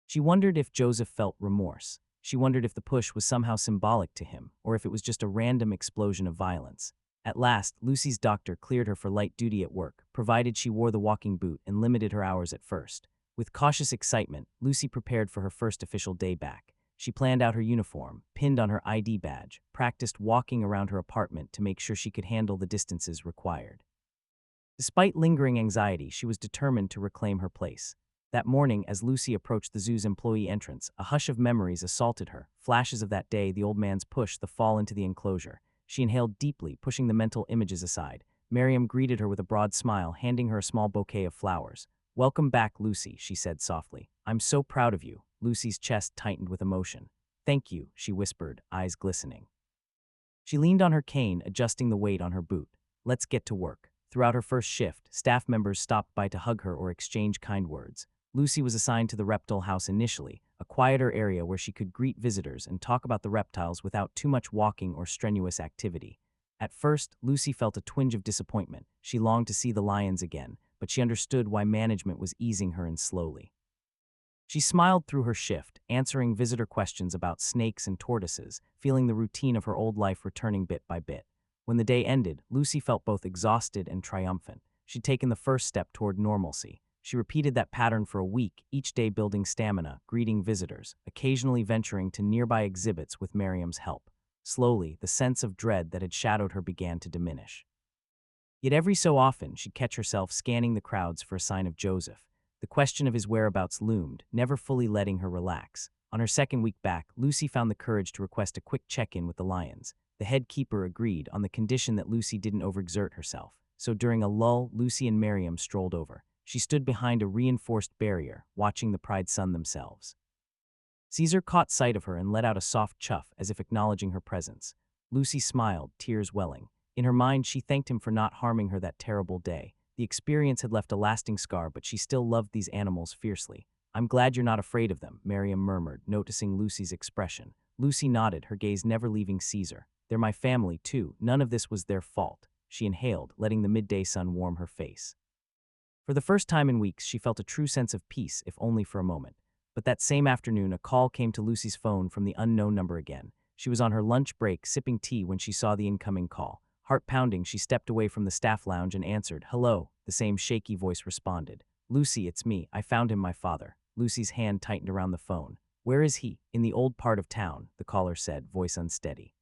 She wondered if Joseph felt remorse. She wondered if the push was somehow symbolic to him, or if it was just a random explosion of violence. At last, Lucy's doctor cleared her for light duty at work, provided she wore the walking boot and limited her hours at first. With cautious excitement, Lucy prepared for her first official day back. She planned out her uniform, pinned on her ID badge, practiced walking around her apartment to make sure she could handle the distances required. Despite lingering anxiety, she was determined to reclaim her place. That morning, as Lucy approached the zoo's employee entrance, a hush of memories assaulted her. Flashes of that day, the old man's push, the fall into the enclosure. She inhaled deeply, pushing the mental images aside. Miriam greeted her with a broad smile, handing her a small bouquet of flowers. "Welcome back, Lucy," she said softly. "I'm so proud of you." Lucy's chest tightened with emotion. "Thank you," she whispered, eyes glistening. She leaned on her cane, adjusting the weight on her boot. "Let's get to work." Throughout her first shift, staff members stopped by to hug her or exchange kind words. Lucy was assigned to the reptile house initially, a quieter area where she could greet visitors and talk about the reptiles without too much walking or strenuous activity. At first, Lucy felt a twinge of disappointment. She longed to see the lions again, but she understood why management was easing her in slowly. She smiled through her shift, answering visitor questions about snakes and tortoises, feeling the routine of her old life returning bit by bit. When the day ended, Lucy felt both exhausted and triumphant. She'd taken the first step toward normalcy. She repeated that pattern for a week, each day building stamina, greeting visitors, occasionally venturing to nearby exhibits with Miriam's help. Slowly, the sense of dread that had shadowed her began to diminish. Yet every so often, she'd catch herself scanning the crowds for a sign of Joseph. The question of his whereabouts loomed, never fully letting her relax. On her second week back, Lucy found the courage to request a quick check-in with the lions. The head keeper agreed on the condition that Lucy didn't overexert herself. So during a lull, Lucy and Miriam strolled over. She stood behind a reinforced barrier, watching the pride sun themselves. Caesar caught sight of her and let out a soft chuff, as if acknowledging her presence. Lucy smiled, tears welling. In her mind, she thanked him for not harming her that terrible day. The experience had left a lasting scar, but she still loved these animals fiercely. "I'm glad you're not afraid of them," Miriam murmured, noticing Lucy's expression. Lucy nodded, her gaze never leaving Caesar. "They're my family, too. None of this was their fault." She inhaled, letting the midday sun warm her face. For the first time in weeks, she felt a true sense of peace, if only for a moment. But that same afternoon, a call came to Lucy's phone from the unknown number again. She was on her lunch break, sipping tea, when she saw the incoming call. Heart pounding, she stepped away from the staff lounge and answered. "Hello," the same shaky voice responded. "Lucy, it's me. I found him, my father." Lucy's hand tightened around the phone. "Where is he?" "In the old part of town," the caller said, voice unsteady.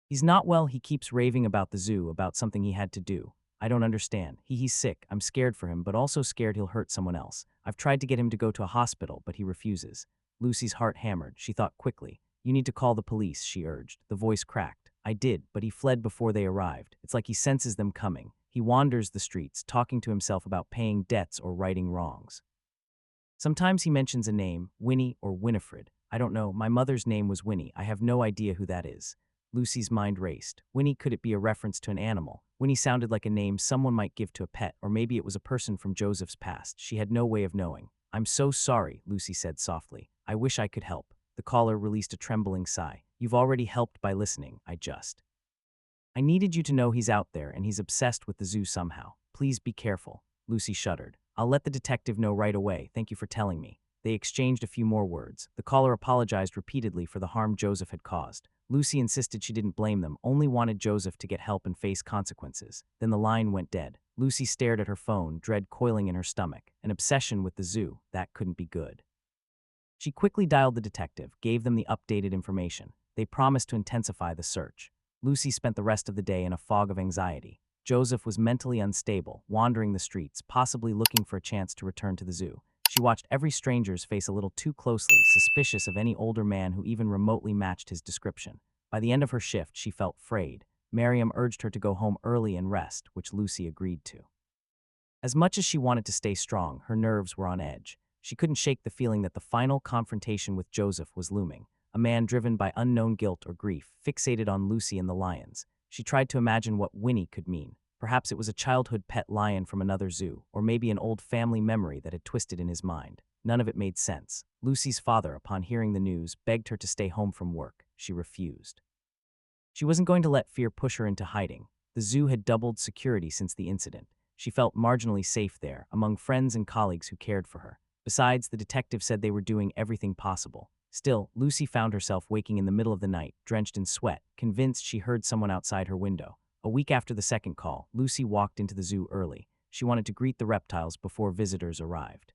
"He's not well. He keeps raving about the zoo, about something he had to do. I don't understand. He's sick. I'm scared for him, but also scared he'll hurt someone else. I've tried to get him to go to a hospital, but he refuses." Lucy's heart hammered. She thought quickly. "You need to call the police," she urged. The voice cracked. "I did, but he fled before they arrived. It's like he senses them coming. He wanders the streets, talking to himself about paying debts or righting wrongs. Sometimes he mentions a name, Winnie or Winifred. I don't know. My mother's name was Winnie. I have no idea who that is." Lucy's mind raced. Winnie, could it be a reference to an animal? Winnie sounded like a name someone might give to a pet, or maybe it was a person from Joseph's past. She had no way of knowing. "I'm so sorry," Lucy said softly. "I wish I could help." The caller released a trembling sigh. "You've already helped by listening. I needed you to know he's out there and he's obsessed with the zoo somehow. Please be careful." Lucy shuddered. "I'll let the detective know right away. Thank you for telling me." They exchanged a few more words. The caller apologized repeatedly for the harm Joseph had caused. Lucy insisted she didn't blame them, only wanted Joseph to get help and face consequences. Then the line went dead. Lucy stared at her phone, dread coiling in her stomach. An obsession with the zoo. That couldn't be good. She quickly dialed the detective, gave them the updated information. They promised to intensify the search. Lucy spent the rest of the day in a fog of anxiety. Joseph was mentally unstable, wandering the streets, possibly looking for a chance to return to the zoo. She watched every stranger's face a little too closely, suspicious of any older man who even remotely matched his description. By the end of her shift, she felt frayed. Miriam urged her to go home early and rest, which Lucy agreed to. As much as she wanted to stay strong, her nerves were on edge. She couldn't shake the feeling that the final confrontation with Joseph was looming, a man driven by unknown guilt or grief, fixated on Lucy and the lions. She tried to imagine what Winnie could mean. Perhaps it was a childhood pet lion from another zoo, or maybe an old family memory that had twisted in his mind. None of it made sense. Lucy's father, upon hearing the news, begged her to stay home from work. She refused. She wasn't going to let fear push her into hiding. The zoo had doubled security since the incident. She felt marginally safe there, among friends and colleagues who cared for her. Besides, the detective said they were doing everything possible. Still, Lucy found herself waking in the middle of the night, drenched in sweat, convinced she heard someone outside her window. A week after the second call, Lucy walked into the zoo early. She wanted to greet the reptiles before visitors arrived.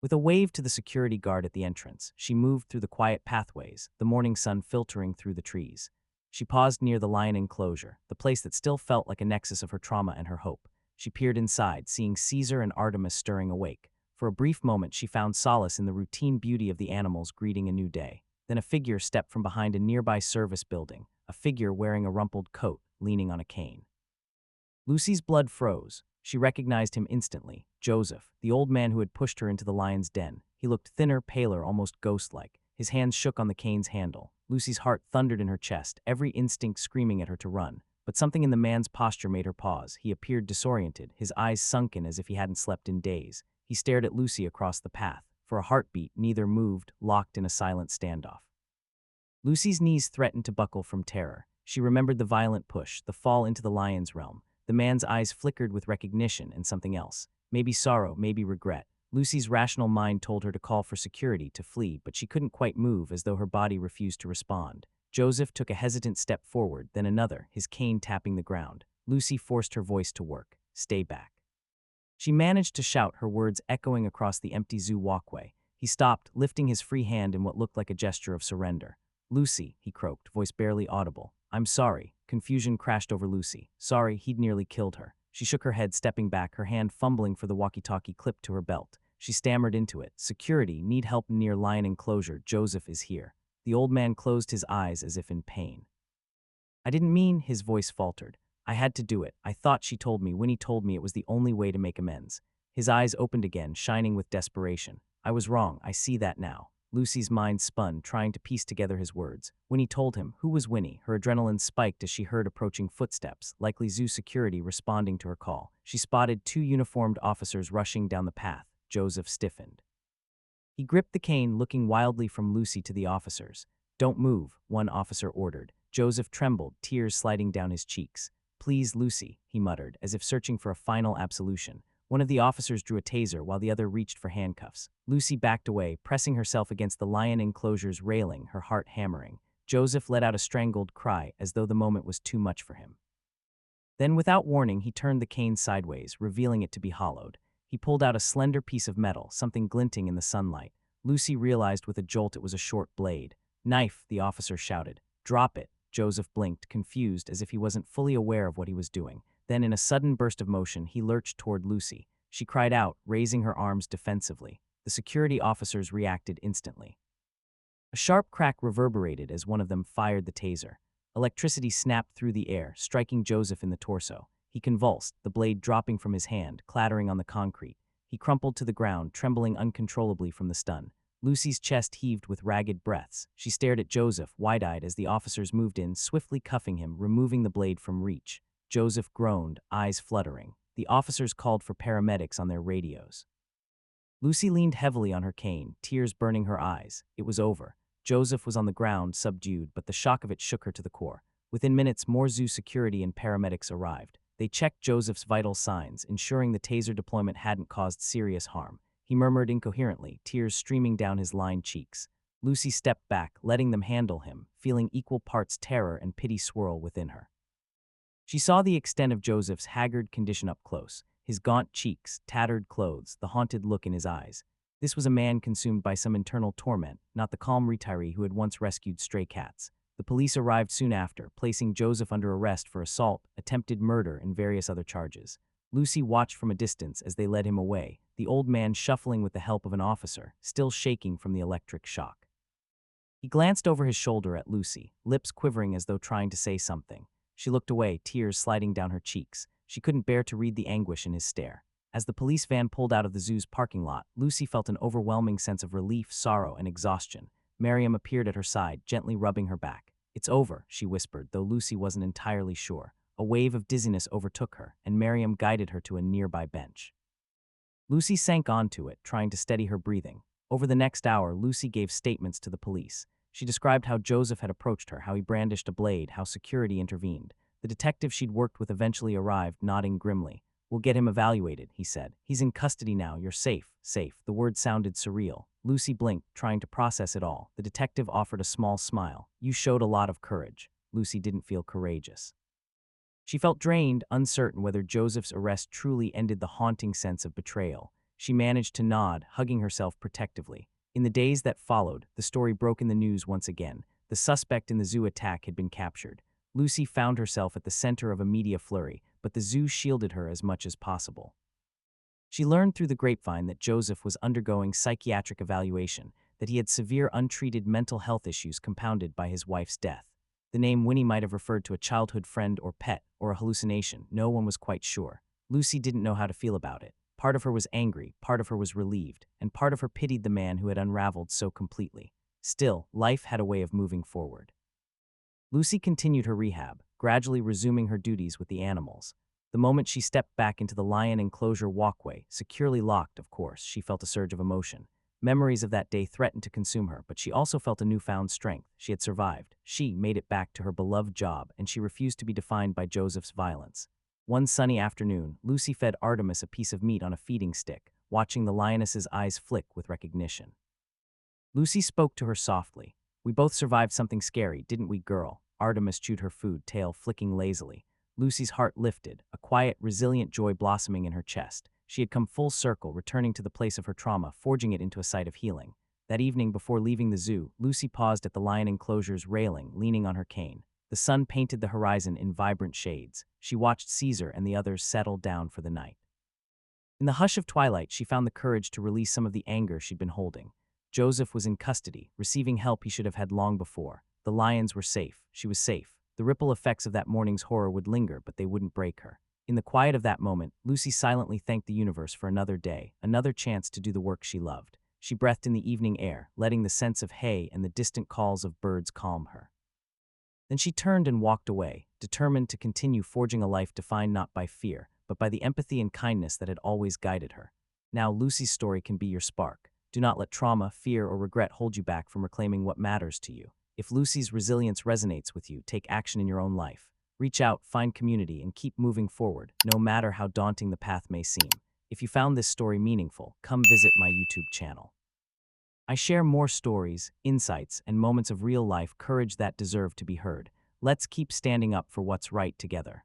With a wave to the security guard at the entrance, she moved through the quiet pathways, the morning sun filtering through the trees. She paused near the lion enclosure, the place that still felt like a nexus of her trauma and her hope. She peered inside, seeing Caesar and Artemis stirring awake. For a brief moment, she found solace in the routine beauty of the animals greeting a new day. Then a figure stepped from behind a nearby service building, a figure wearing a rumpled coat, leaning on a cane. Lucy's blood froze. She recognized him instantly, Joseph, the old man who had pushed her into the lion's den. He looked thinner, paler, almost ghost-like. His hands shook on the cane's handle. Lucy's heart thundered in her chest, every instinct screaming at her to run. But something in the man's posture made her pause. He appeared disoriented, his eyes sunken as if he hadn't slept in days. He stared at Lucy across the path. For a heartbeat, neither moved, locked in a silent standoff. Lucy's knees threatened to buckle from terror. She remembered the violent push, the fall into the lion's realm. The man's eyes flickered with recognition and something else. Maybe sorrow, maybe regret. Lucy's rational mind told her to call for security, to flee, but she couldn't quite move, as though her body refused to respond. Joseph took a hesitant step forward, then another, his cane tapping the ground. Lucy forced her voice to work. Stay back. She managed to shout, her words echoing across the empty zoo walkway. He stopped, lifting his free hand in what looked like a gesture of surrender. Lucy, he croaked, voice barely audible. I'm sorry. Confusion crashed over Lucy. Sorry, he'd nearly killed her. She shook her head, stepping back, her hand fumbling for the walkie-talkie clipped to her belt. She stammered into it. Security, need help near lion enclosure. Joseph is here. The old man closed his eyes as if in pain. I didn't mean, his voice faltered. I had to do it. I thought she told me. Winnie told me it was the only way to make amends. His eyes opened again, shining with desperation. I was wrong. I see that now. Lucy's mind spun, trying to piece together his words. Winnie told him. Who was Winnie? Her adrenaline spiked as she heard approaching footsteps, likely zoo security responding to her call. She spotted two uniformed officers rushing down the path. Joseph stiffened. He gripped the cane, looking wildly from Lucy to the officers. Don't move, one officer ordered. Joseph trembled, tears sliding down his cheeks. Please, Lucy, he muttered, as if searching for a final absolution. One of the officers drew a taser while the other reached for handcuffs. Lucy backed away, pressing herself against the lion enclosure's railing, her heart hammering. Joseph let out a strangled cry, as though the moment was too much for him. Then, without warning, he turned the cane sideways, revealing it to be hollowed. He pulled out a slender piece of metal, something glinting in the sunlight. Lucy realized with a jolt it was a short blade. Knife, the officer shouted. Drop it. Joseph blinked, confused, as if he wasn't fully aware of what he was doing. Then, in a sudden burst of motion, he lurched toward Lucy. She cried out, raising her arms defensively. The security officers reacted instantly. A sharp crack reverberated as one of them fired the taser. Electricity snapped through the air, striking Joseph in the torso. He convulsed, the blade dropping from his hand, clattering on the concrete. He crumpled to the ground, trembling uncontrollably from the stun. Lucy's chest heaved with ragged breaths. She stared at Joseph, wide-eyed, as the officers moved in, swiftly cuffing him, removing the blade from reach. Joseph groaned, eyes fluttering. The officers called for paramedics on their radios. Lucy leaned heavily on her cane, tears burning her eyes. It was over. Joseph was on the ground, subdued, but the shock of it shook her to the core. Within minutes, more zoo security and paramedics arrived. They checked Joseph's vital signs, ensuring the taser deployment hadn't caused serious harm. He murmured incoherently, tears streaming down his lined cheeks. Lucy stepped back, letting them handle him, feeling equal parts terror and pity swirl within her. She saw the extent of Joseph's haggard condition up close, his gaunt cheeks, tattered clothes, the haunted look in his eyes. This was a man consumed by some internal torment, not the calm retiree who had once rescued stray cats. The police arrived soon after, placing Joseph under arrest for assault, attempted murder, and various other charges. Lucy watched from a distance as they led him away, the old man shuffling with the help of an officer, still shaking from the electric shock. He glanced over his shoulder at Lucy, lips quivering as though trying to say something. She looked away, tears sliding down her cheeks. She couldn't bear to read the anguish in his stare. As the police van pulled out of the zoo's parking lot, Lucy felt an overwhelming sense of relief, sorrow, and exhaustion. Miriam appeared at her side, gently rubbing her back. It's over, she whispered, though Lucy wasn't entirely sure. A wave of dizziness overtook her, and Miriam guided her to a nearby bench. Lucy sank onto it, trying to steady her breathing. Over the next hour, Lucy gave statements to the police. She described how Joseph had approached her, how he brandished a blade, how security intervened. The detective she'd worked with eventually arrived, nodding grimly. We'll get him evaluated, he said. He's in custody now. You're safe. Safe. The word sounded surreal. Lucy blinked, trying to process it all. The detective offered a small smile. You showed a lot of courage. Lucy didn't feel courageous. She felt drained, uncertain whether Joseph's arrest truly ended the haunting sense of betrayal. She managed to nod, hugging herself protectively. In the days that followed, the story broke in the news once again. The suspect in the zoo attack had been captured. Lucy found herself at the center of a media flurry, but the zoo shielded her as much as possible. She learned through the grapevine that Joseph was undergoing psychiatric evaluation, that he had severe untreated mental health issues compounded by his wife's death. The name Winnie might have referred to a childhood friend or pet, or a hallucination. No one was quite sure. Lucy didn't know how to feel about it. Part of her was angry, part of her was relieved, and part of her pitied the man who had unraveled so completely. Still, life had a way of moving forward. Lucy continued her rehab, gradually resuming her duties with the animals. The moment she stepped back into the lion enclosure walkway, securely locked, of course, she felt a surge of emotion. Memories of that day threatened to consume her, but she also felt a newfound strength. She had survived. She made it back to her beloved job, and she refused to be defined by Joseph's violence. One sunny afternoon, Lucy fed Artemis a piece of meat on a feeding stick, watching the lioness's eyes flick with recognition. Lucy spoke to her softly. "We both survived something scary, didn't we, girl?" Artemis chewed her food, tail flicking lazily. Lucy's heart lifted, a quiet, resilient joy blossoming in her chest. She had come full circle, returning to the place of her trauma, forging it into a site of healing. That evening, before leaving the zoo, Lucy paused at the lion enclosure's railing, leaning on her cane. The sun painted the horizon in vibrant shades. She watched Caesar and the others settle down for the night. In the hush of twilight, she found the courage to release some of the anger she'd been holding. Joseph was in custody, receiving help he should have had long before. The lions were safe. She was safe. The ripple effects of that morning's horror would linger, but they wouldn't break her. In the quiet of that moment, Lucy silently thanked the universe for another day, another chance to do the work she loved. She breathed in the evening air, letting the scents of hay and the distant calls of birds calm her. Then she turned and walked away, determined to continue forging a life defined not by fear, but by the empathy and kindness that had always guided her. Now, Lucy's story can be your spark. Do not let trauma, fear, or regret hold you back from reclaiming what matters to you. If Lucy's resilience resonates with you, take action in your own life. Reach out, find community, and keep moving forward, no matter how daunting the path may seem. If you found this story meaningful, come visit my YouTube channel. I share more stories, insights, and moments of real-life courage that deserve to be heard. Let's keep standing up for what's right together.